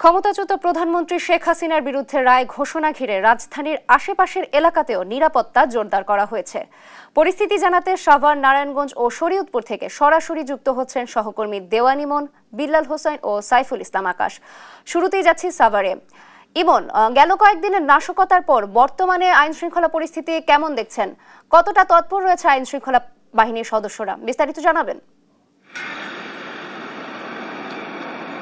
ক্ষমতাচ্যুত প্রধানমন্ত্রী শেখ হাসিনার বিরুদ্ধে রায় ঘোষণা ঘিরে রাজধানীর আশেপাশের এলাকাতেও নিরাপত্তা জোরদার করা হয়েছে। পরিস্থিতি জানাতে সাভার, নারায়ণগঞ্জ ও শরীয়তপুর থেকে সরাসরি যুক্ত হচ্ছেন সহকর্মী দেওয়ান ইমন, বিল্লাল হোসেন ও সাইফুল ইসলাম আকাশ। শুরুতেই যাচ্ছি সাভারে। ইমন, গেল কয়েকদিনের নাশকতার পর বর্তমানে আইন শৃঙ্খলা পরিস্থিতি কেমন দেখছেন? কতটা তৎপর রয়েছে আইন শৃঙ্খলা বাহিনীর সদস্যরা? বিস্তারিত জানাবেন।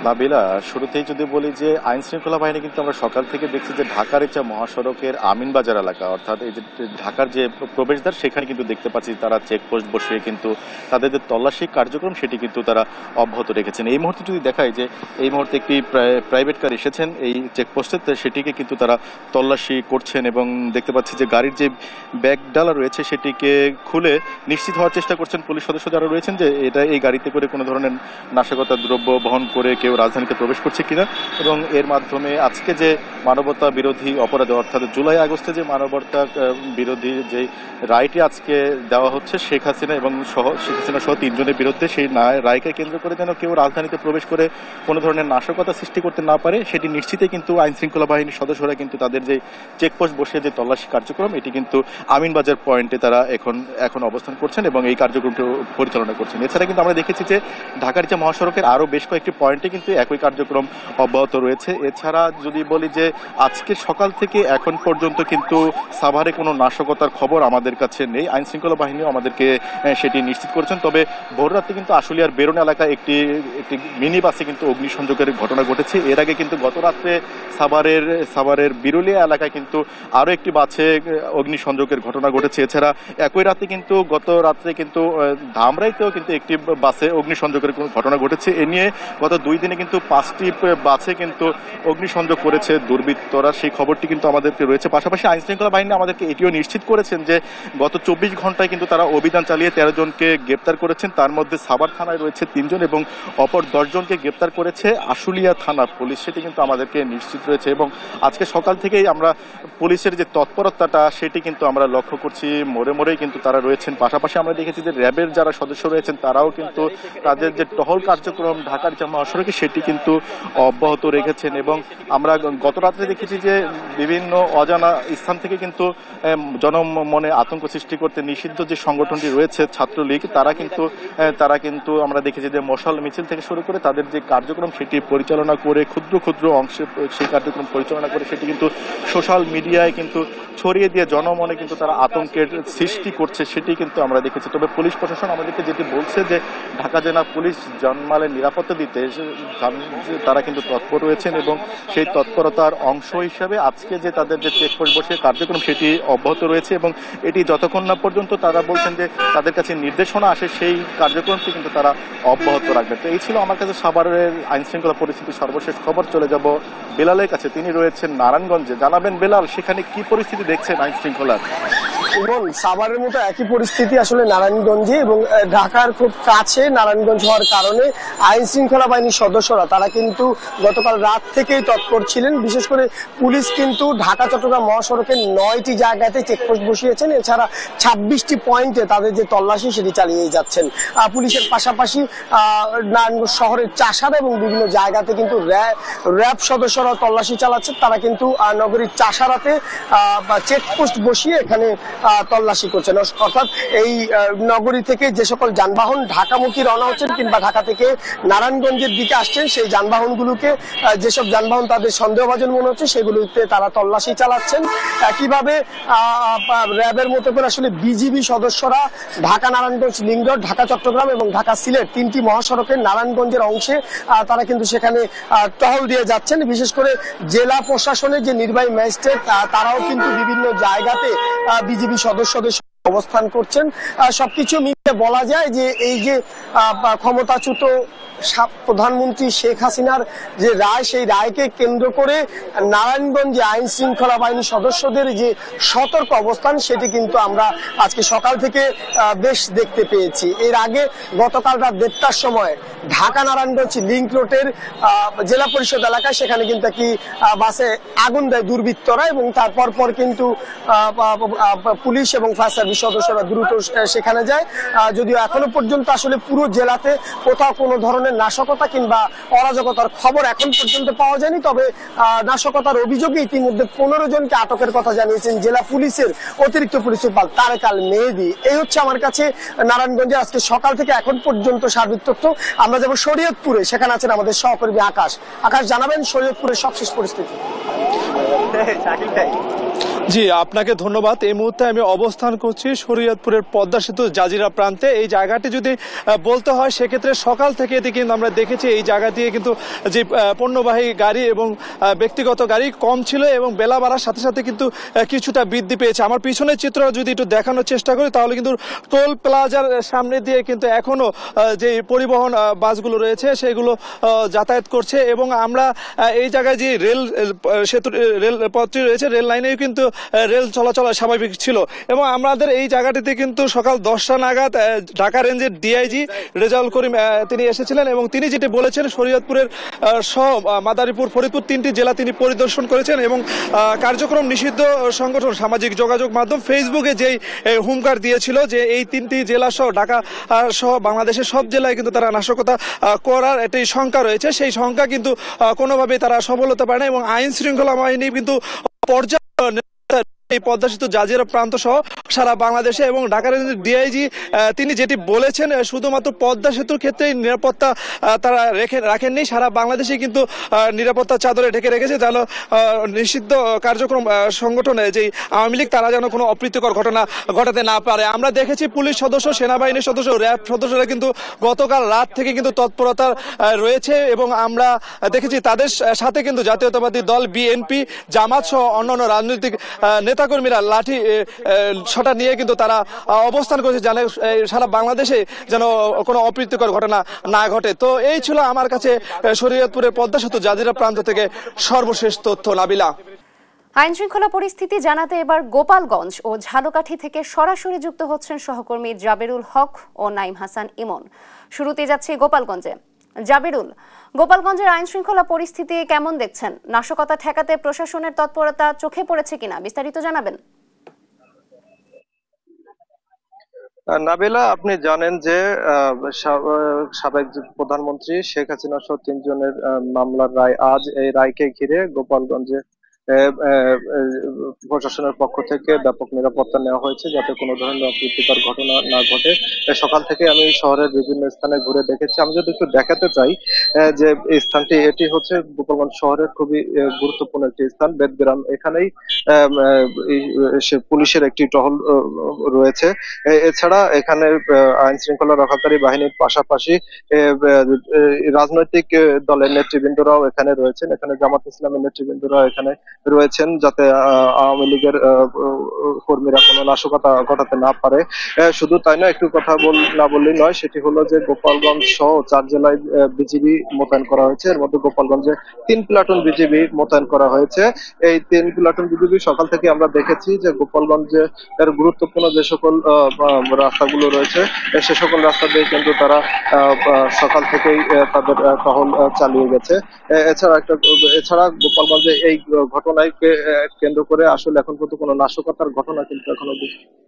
নাবিলা, শুরুতেই যদি বলি যে আইন শৃঙ্খলা বাহিনী কিন্তু আমরা সকাল থেকে দেখছি যে ঢাকার একটা মহাসড়কের আমিনবাজার এলাকা, অর্থাৎ এই যে ঢাকার যে প্রবেশদ্বার, সেখানে কিন্তু দেখতে পাচ্ছি তারা চেকপোস্ট বসিয়ে কিন্তু তাদের যে তল্লাশি কার্যক্রম সেটি কিন্তু তারা অব্যাহত রেখেছেন। এই মুহূর্তে যদি দেখায় যে এই মুহূর্তে একটি প্রাইভেট কার এসেছেন এই চেকপোস্টে, সেটিকে কিন্তু তারা তল্লাশি করছেন এবং দেখতে পাচ্ছি যে গাড়ির যে ব্যাগ ডালা রয়েছে সেটিকে খুলে নিশ্চিত হওয়ার চেষ্টা করছেন পুলিশ সদস্য যারা রয়েছেন যে এটা এই গাড়িতে করে কোনো ধরনের নাশকতার দ্রব্য বহন করে কেউ রাজধানীতে প্রবেশ করছে কিনা। এবং এর মাধ্যমে আজকে যে মানবতা বিরোধী অপরাধ, অর্থাৎ জুলাই আগস্টে যে মানবতা বিরোধী যে রায়টি আজকে দেওয়া হচ্ছে শেখ হাসিনা এবং শেখ হাসিনা সহ 3 জনের বিরুদ্ধে, সেই রায়কে কেন্দ্র করে যেন কেউ রাজধানীতে প্রবেশ করে কোনো ধরনের নাশকতা সৃষ্টি করতে না পারে সেটি নিশ্চিতে কিন্তু আইন শৃঙ্খলা বাহিনীর সদস্যরা কিন্তু তাদের যে চেকপোস্ট বসিয়ে যে তল্লাশি কার্যক্রম এটি কিন্তু আমিনবাজার পয়েন্টে তারা এখন অবস্থান করছেন এবং এই কার্যক্রমটি পরিচালনা করছেন। এছাড়া কিন্তু আমরা দেখেছি যে ঢাকার যে মহাসড়কের আরও বেশ কয়েকটি পয়েন্টে কিন্তু একই কার্যক্রম অব্যাহত রয়েছে। এছাড়া যদি বলি যে আজকে সকাল থেকে এখন পর্যন্ত কিন্তু সাভারে কোনো নাশকতার খবর আমাদের কাছে নেই। আইন শৃঙ্খলা বাহিনীও আমাদেরকে সেটি নিশ্চিত করেছেন। তবে ভোররাতে কিন্তু আশুলিয়ার বেরোন এলাকায় একটি মিনি বাসে কিন্তু অগ্নিসংযোগের ঘটনা ঘটেছে। এর আগে কিন্তু গত রাত্রে সাভারের বিরুলিয়া এলাকায় কিন্তু আরও একটি বাসে অগ্নিসংযোগের ঘটনা ঘটেছে। এছাড়া একই রাতে কিন্তু গত রাত্রে কিন্তু ধামরাইতেও কিন্তু একটি বাসে অগ্নিসংযোগের ঘটনা ঘটেছে। এ নিয়ে গত 2 দিনে কিন্তু 5টি বাসে কিন্তু অগ্নিসংযোগ করেছে দুর্বৃত্তরা, সেই খবরটি কিন্তু আমাদেরকে রয়েছে। পাশাপাশি আইন শৃঙ্খলা বাহিনী আমাদেরকে এটিও নিশ্চিত করেছেন যে গত 24 ঘন্টায় কিন্তু তারা অভিযান চালিয়ে 13 জনকে গ্রেপ্তার করেছেন। তার মধ্যে সাভার থানায় রয়েছে 3 জন এবং অপর 10 জনকে গ্রেপ্তার করেছে আশুলিয়া থানার পুলিশ, সেটি কিন্তু আমাদেরকে নিশ্চিত রয়েছে। এবং আজকে সকাল থেকেই আমরা পুলিশের যে তৎপরতাটা সেটি কিন্তু আমরা লক্ষ্য করছি, মোড়ে মোড়েই কিন্তু তারা রয়েছেন। পাশাপাশি আমরা দেখেছি যে র্যাবের যারা সদস্য রয়েছেন তারাও কিন্তু তাদের যে টহল কার্যক্রম ঢাকার যে মহাসড়কে সেটি কিন্তু অব্যাহত রেখেছেন। এবং আমরা গত রাত্রে দেখেছি যে বিভিন্ন অজানা স্থান থেকে কিন্তু জনমনে আতঙ্ক সৃষ্টি করতে নিষিদ্ধ যে সংগঠনটি রয়েছে ছাত্রলীগ, তারা কিন্তু আমরা দেখেছি যে মশাল মিছিল থেকে শুরু করে তাদের যে কার্যক্রম সেটি পরিচালনা করে ক্ষুদ্র ক্ষুদ্র অংশে সেই কার্যক্রম পরিচালনা করে সেটি কিন্তু সোশ্যাল মিডিয়ায় কিন্তু ছড়িয়ে দিয়ে জনমনে কিন্তু তারা আতঙ্কের সৃষ্টি করছে, সেটি কিন্তু আমরা দেখেছি। তবে পুলিশ প্রশাসন আমাদেরকে যেটি বলছে যে ঢাকা জেলা পুলিশ জানমালের নিরাপত্তা দিতে তারা কিন্তু তৎপর রয়েছেন এবং সেই তৎপরতার অংশ হিসাবে আজকে যে তাদের যে চেকপোস্ট বসে কার্যক্রম সেটি অব্যাহত রয়েছে এবং এটি যতক্ষণ না পর্যন্ত তারা বলছেন যে তাদের কাছে নির্দেশনা আসে সেই কার্যক্রমটি কিন্তু তারা অব্যাহত রাখবে। তো এই ছিল আমার কাছে সাভারের আইন শৃঙ্খলা পরিস্থিতির সর্বশেষ খবর। চলে যাব বেলালের কাছে, তিনি রয়েছেন নারায়ণগঞ্জে। জানাবেন বেলাল, সেখানে কি পরিস্থিতি দেখছেন আইন শৃঙ্খলার? এবং সাভারের মতো একই পরিস্থিতি আসলে নারায়ণগঞ্জে, এবং ঢাকার খুব কাছে নারায়ণগঞ্জ হওয়ার কারণে আইন শৃঙ্খলা বাহিনীর সদস্যরা তারা কিন্তু গতকাল রাত থেকেই তৎপর ছিলেন। বিশেষ করে পুলিশ কিন্তু ঢাকা চট্টগ্রাম মহাসড়কের 9টি জায়গাতে চেকপোস্ট বসিয়েছেন। এছাড়া 26টি পয়েন্টে তাদের যে তল্লাশি সেটি চালিয়েই যাচ্ছেন। পুলিশের পাশাপাশি নারায়ণগঞ্জ শহরের চাষারা এবং বিভিন্ন জায়গাতে কিন্তু র্যাব সদস্যরা তল্লাশি চালাচ্ছেন। তারা কিন্তু নগরীর চাষারাতে চেকপোস্ট বসিয়ে এখানে তল্লাশি করছেন। অর্থাৎ এই নগরী থেকে যে সকল যানবাহন ঢাকামুখী রওনা হচ্ছেন কিংবা ঢাকা থেকে নারায়ণগঞ্জের দিকে আসছেন, সেই যানবাহনগুলোকে যেসব যানবাহন তাদের সন্দেহভাজন মনে হচ্ছে সেগুলোতে তারা তল্লাশি চালাচ্ছেন। কিভাবে র্যাবের মতো করে আসলে বিজিবি সদস্যরা ঢাকা নারায়ণগঞ্জ লিংক রোড, ঢাকা চট্টগ্রাম এবং ঢাকা সিলেট 3টি মহাসড়কের নারায়ণগঞ্জের অংশে তারা কিন্তু সেখানে টহল দিয়ে যাচ্ছেন। বিশেষ করে জেলা প্রশাসনের যে নির্বাহী ম্যাজিস্ট্রেট তারাও কিন্তু বিভিন্ন জায়গাতে বিজিবি সদস্যদের অবস্থান করছেন। সবকিছু মিলে বলা যায় যে এই যে ক্ষমতাচ্যুত প্রধানমন্ত্রী শেখ হাসিনার যে রায়, সেই রায়কে কেন্দ্র করে নারায়ণগঞ্জে আইন শৃঙ্খলা বাহিনী সদস্যদের যে সতর্ক অবস্থান সেটি কিন্তু আমরা আজকে সকাল থেকে বেশ দেখতে পেয়েছি। এর আগে গতকাল রাত 1:30টার সময় ঢাকা নারায়ণগঞ্জ লিংক রোডের জেলা পরিষদ এলাকায় সেখানে কিন্তু একটি বাসে আগুন দেয় দুর্বৃত্তরা, এবং তারপর কিন্তু পুলিশ এবং ফায়ার সার্ভিস সদস্যরা দ্রুত সেখানে যায়। যদিও এখনো পর্যন্ত আসলে পুরো জেলাতে কোথাও কোনো ধরনের নাশকতা কিংবা অরাজকতার খবর এখন পর্যন্ত পাওয়া যায়নি। তবে নাশকতার অভিযোগে ইতিমধ্যে 15 জনকে আটকের কথা জানিয়েছেন জেলা পুলিশের অতিরিক্ত প্রিন্সিপাল তারেক আল মেহেদী। এই হচ্ছে আমার কাছে নারায়ণগঞ্জে আজকে সকাল থেকে এখন পর্যন্ত সার্বিক তথ্য। আমরা যাবো শরীয়তপুরে, সেখানে আছেন আমাদের সহকর্মী আকাশ। আকাশ, জানাবেন শরীয়তপুরের সবশেষ পরিস্থিতি। জি, আপনাকে ধন্যবাদ। এই মুহূর্তে আমি অবস্থান করছি শরীয়তপুরের পদ্মা সেতু জাজিরা প্রান্তে। এই জায়গাটি যদি বলতে হয় সেক্ষেত্রে সকাল থেকে কিন্তু আমরা দেখেছি এই জায়গা দিয়ে কিন্তু যে পণ্যবাহী গাড়ি এবং ব্যক্তিগত গাড়ি কম ছিল এবং বেলা বাড়ার সাথে সাথে কিন্তু কিছুটা বৃদ্ধি পেয়েছে। আমার পিছনের চিত্র যদি একটু দেখানোর চেষ্টা করি তাহলে কিন্তু টোল প্লাজার সামনে দিয়ে কিন্তু এখনও যে পরিবহন বাসগুলো রয়েছে সেগুলো যাতায়াত করছে এবং আমরা এই জায়গায় যে সেতু রেলপথটি রয়েছে, রেল লাইনেও কিন্তু রেল চলাচল স্বাভাবিক ছিল এবং আমাদের এই জায়গাটিতে কিন্তু সকাল 10টা নাগাদ ঢাকা রেঞ্জের ডিআইজি রেজাউল করিম তিনি এসেছিলেন এবং তিনি যেটি বলেছেন শরীয়তপুরের সহ মাদারীপুর, ফরিদপুর 3টি জেলা তিনি পরিদর্শন করেছেন এবং কার্যক্রম নিষিদ্ধ সংগঠন সামাজিক যোগাযোগ মাধ্যম ফেসবুকে যেই হুমকার দিয়েছিল যে এই 3টি জেলা সহ ঢাকা সহ বাংলাদেশের সব জেলায় কিন্তু তারা নাশকতা করার একটি শঙ্কা রয়েছে, সেই শঙ্কা কিন্তু কোনোভাবেই তারা সফল হতে পারে না এবং আইন শৃঙ্খলা বাহিনী কিন্তু পর্যাপ্ত এই পদ্মা সেতু জাজিরা প্রান্ত সহ সারা বাংলাদেশে এবং ঢাকার ডিআইজি তিনি যেটি বলেছেন শুধুমাত্র পদ্মা সেতুর ক্ষেত্রে নিরাপত্তা তারা রাখেননি, সারা বাংলাদেশে কিন্তু নিরাপত্তা চাদরে ঢেকে রেখেছে যেন নিষিদ্ধ কার্যক্রম সংগঠনে যেই আওয়ামী লীগ তারা যেন কোনো অপ্রীতিকর ঘটনা ঘটাতে না পারে। আমরা দেখেছি পুলিশ সদস্য, সেনাবাহিনীর সদস্য, র্যাব সদস্যরা কিন্তু গতকাল রাত থেকে কিন্তু তৎপরতা রয়েছে এবং আমরা দেখেছি তাদের সাথে কিন্তু জাতীয়তাবাদী দল বিএনপি, জামাত সহ অন্যান্য রাজনৈতিক নেতাকর্মীরা লাঠি ছটা নিয়ে কিন্তু তারা অবস্থান করেছে জানে সারা বাংলাদেশে যেন কোনো অপ্রীতিকর ঘটনা না ঘটে। তো এই ছিল আমার কাছে শরীয়তপুরের পদ্মা সেতু জাজিরা প্রান্ত থেকে সর্বশেষ তথ্য। নাবিলা, আইন শৃঙ্খলা পরিস্থিতি জানাতে এবার গোপালগঞ্জ ও ঝালকাঠি থেকে সরাসরি যুক্ত হচ্ছেন সহকর্মী জাবেরুল হক ও নাইম হাসান ইমন। শুরুতে যাচ্ছি গোপালগঞ্জে। জাবেরুল, গোপালগঞ্জের আইন শৃঙ্খলা পরিস্থিতি কেমন দেখছেন? নাশকতা ঠেকাতে প্রশাসনের তৎপরতা চোখে পড়েছে কিনা বিস্তারিত জানাবেন। নাবিলা, আপনি জানেন যে সাবেক প্রধানমন্ত্রী শেখ হাসিনা সহ 3 জনের মামলার রায় আজ, এই রায়কে ঘিরে গোপালগঞ্জে প্রশাসনের পক্ষ থেকে ব্যাপক নিরাপত্তা নেওয়া হয়েছে যাতে কোনো ধরনের অপ্রীতিকর ঘটনা না ঘটে। সকাল থেকে আমি শহরের বিভিন্ন স্থানে ঘুরে দেখেছি। আমি যদি একটু দেখাতে চাই যে এই স্থানটি, এটি হচ্ছে গোপালগঞ্জ শহরের খুবই গুরুত্বপূর্ণ একটি স্থান, বেদগ্রাম। এখানেই পুলিশের একটি টহল রয়েছে। এছাড়া এখানে আইন শৃঙ্খলা রক্ষাকারী বাহিনীর পাশাপাশি রাজনৈতিক দলের নেতৃবৃন্দরাও এখানে রয়েছেন। এখানে জামাত ইসলামের নেতৃবৃন্দরাও এখানে রয়েছেন যাতে আওয়ামী লীগের কর্মীরা কোনো নাশকতা ঘটাতে না পারে। শুধু তাই নয়, একটু কথা না বললেই নয়, সেটি হলো যে গোপালগঞ্জ সহ 4 জেলায় বিজিবি মোতায়েন করা হয়েছে। এর মধ্যে গোপালগঞ্জে 3 প্লাটুন বিজিবি মোতায়েন করা হয়েছে। এই 3 প্লাটুন বিজিবি সকাল থেকে আমরা দেখেছি যে গোপালগঞ্জে এর গুরুত্বপূর্ণ যে সকল রাস্তাগুলো রয়েছে সে সকল রাস্তা দিয়ে কিন্তু তারা সকাল থেকেই তাদের টহল চালিয়ে গেছে। এছাড়া গোপালগঞ্জে এই ঘটনাকে কেন্দ্র করে আসলে এখন পর্যন্ত কোনো নাশকতার ঘটনা কিন্তু এখনো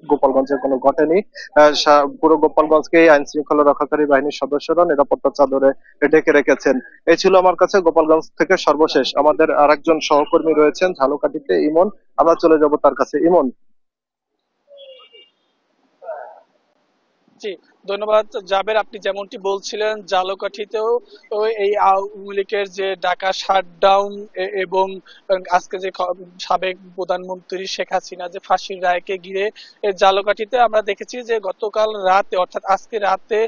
গোপালগঞ্জে কোনো ঘটেনি। পুরো গোপালগঞ্জকে আইন শৃঙ্খলা রক্ষাকারী বাহিনীর সদস্যরা নিরাপত্তা চাদরে ঢেকে রেখেছেন। এই ছিল আমার কাছে গোপালগঞ্জ থেকে সর্বশেষ। আমাদের আরেকজন সহকর্মী রয়েছেন ঝালকাঠিতে, ইমন। আমরা চলে যাব তার কাছে। ইমন। জি, ধন্যবাদ জাবের। আপনি যেমনটি বলছিলেন ঝালকাঠিতেও এই আওয়ামী লীগের যে ঢাকা শাটডাউন এবং আজকে যে সাবেক প্রধানমন্ত্রী শেখ হাসিনা যে ফাঁসির রায়কে ঘিরে ঝালকাঠিতে আমরা দেখেছি যে গতকাল রাতে অর্থাৎ আজকে রাতে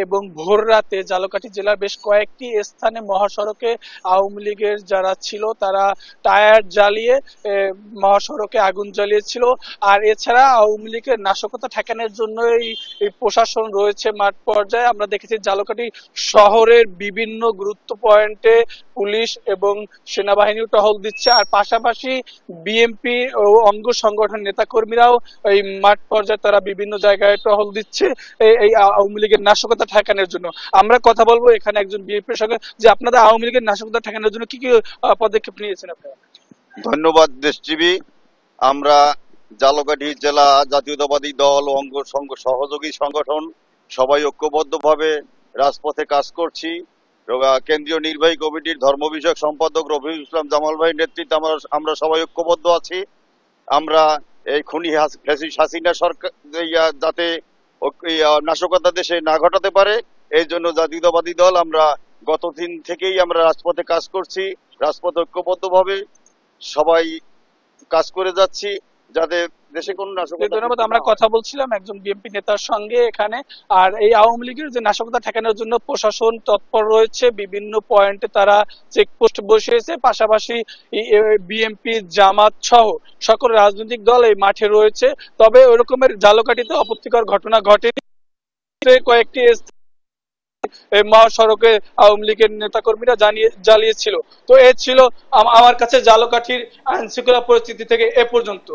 এবং ভোর রাতে ঝালকাঠি জেলার বেশ কয়েকটি স্থানে মহাসড়কে আওয়ামী লীগের যারা ছিল তারা টায়ার জ্বালিয়ে মহাসড়কে আগুন জ্বালিয়েছিল। আর এছাড়া আওয়ামী লীগের নাশকতা ঠেকানোর জন্য এই প্রশাসন রয়েছে মাঠ পর্যায়ে। আমরা দেখেছি ঝালকাঠি শহরের বিভিন্ন গুরুত্ব পয়েন্টে পুলিশ এবং সেনাবাহিনীও টহল দিচ্ছে। আর পাশাপাশি বিএনপি ও অঙ্গ সংগঠন নেতাকর্মীরাও এই মাঠ পর্যায়ে তারা বিভিন্ন জায়গায় টহল দিচ্ছে এই আওয়ামী লীগের নাশকতা ঠেকানোর জন্য। আমরা কথা বলবো এখানে একজন বিএনপির সঙ্গে যে আপনাদের আওয়ামী লীগের নাশকতা ঠেকানোর জন্য কি কি পদক্ষেপ নিয়েছেন আপনারা? ধন্যবাদ দেশজীবী। আমরা ঝালকাঠি জেলা জাতীয়তাবাদী দল ও অঙ্গ সহযোগী সংগঠন সবাই ঐক্যবদ্ধভাবে রাজপথে কাজ করছি। কেন্দ্রীয় নির্বাহী কমিটির ধর্ম বিষয়ক সম্পাদক রফিকুল ইসলাম জামাল ভাইয়ের নেতৃত্বে আমরা সবাই ঐক্যবদ্ধ আছি। আমরা এই খুনি হাসিনা সরকার যাতে নাশকতা দেশে না ঘটাতে পারে এই জন্য জাতীয়তাবাদী দল আমরা গত দিন থেকেই আমরা রাজপথে কাজ করছি। রাজপথে ঐক্যবদ্ধভাবে সবাই কাজ করে যাচ্ছি যাতে দেশে কোনো নাশকতা। ধন্যবাদ। আমরা কথা বলছিলাম একজন বিএনপি নেতার সঙ্গে এখানে। আর এই আওয়ামী লীগের যে নাশকতা ঠেকানোর জন্য প্রশাসন তৎপর রয়েছে, বিভিন্ন পয়েন্টে তারা চেকপোস্ট বসিয়েছে, পাশাপাশি বিএনপি জামাত সহ সকল রাজনৈতিক দল এই মাঠে রয়েছে। তবে ওই রকমের ঝালকাঠিতে অপ্রীতিকর ঘটনা ঘটেনি। কয়েকটি মহাসড়কে আওয়ামী লীগের নেতাকর্মীরা জ্বালিয়েছিল। তো এ ছিল আমার কাছে ঝালকাঠির আইন শৃঙ্খলা পরিস্থিতি থেকে এ পর্যন্ত।